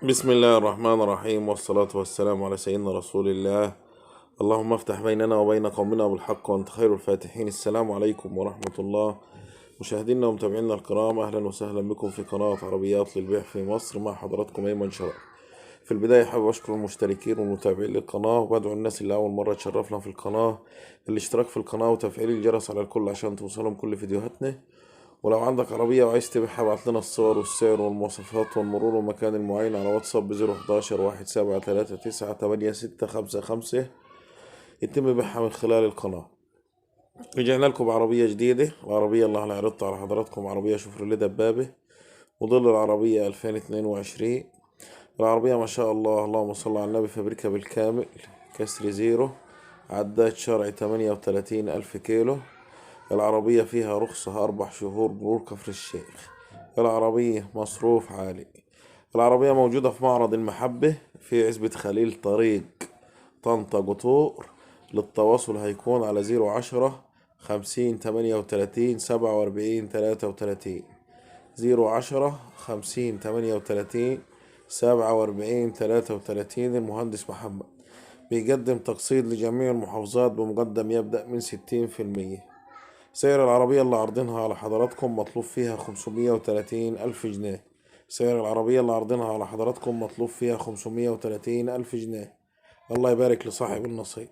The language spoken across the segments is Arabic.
بسم الله الرحمن الرحيم، والصلاة والسلام على سيدنا رسول الله. اللهم افتح بيننا وبين قومنا بالحق وانت خير الفاتحين. السلام عليكم ورحمة الله. مشاهدينا ومتابعينا الكرام، اهلا وسهلا بكم في قناة عربيات للبيع في مصر. مع حضراتكم ايمن شرف. في البداية حابب اشكر المشتركين والمتابعين للقناة، وبدعو الناس اللي اول مرة تشرفنا في القناة الاشتراك في القناة وتفعيل الجرس على الكل عشان توصلهم كل فيديوهاتنا. ولو عندك عربية وعايز تبيعها ابعت لنا الصور والسعر والمواصفات والمرور والمكان المعين على واتساب ب011 17398655. يتم بيعها من خلال القناة. رجعنا لكم بعربية جديدة. العربية اللي هنعرضها على حضراتكم عربية شوفرليه دبابة، موديل العربية 2022. العربية ما شاء الله اللهم صل على النبي فابريكا بالكامل، كسر زيرو، عداد شرعي 38,000 كيلو. العربية فيها رخصة 4 شهور مرور كفر الشيخ. العربية مصروف عالي. العربية موجودة في معرض المحبة في عزبة خليل، طريق طنطا قطور. للتواصل هيكون على 010 50 38 47 33. 010 50 38 47 33. المهندس محمد بيقدم تقسيط لجميع المحافظات بمقدم يبدأ من 60%. سعر العربية اللي عارضينها على حضراتكم مطلوب فيها 530 ألف جنيه. سعر العربية اللي عارضينها على حضراتكم مطلوب فيها 530 ألف جنيه. الله يبارك لصاحب النصيب.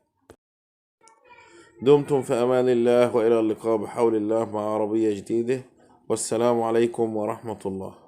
دمتم في أمان الله، وإلى اللقاء بحول الله مع عربية جديدة. والسلام عليكم ورحمة الله.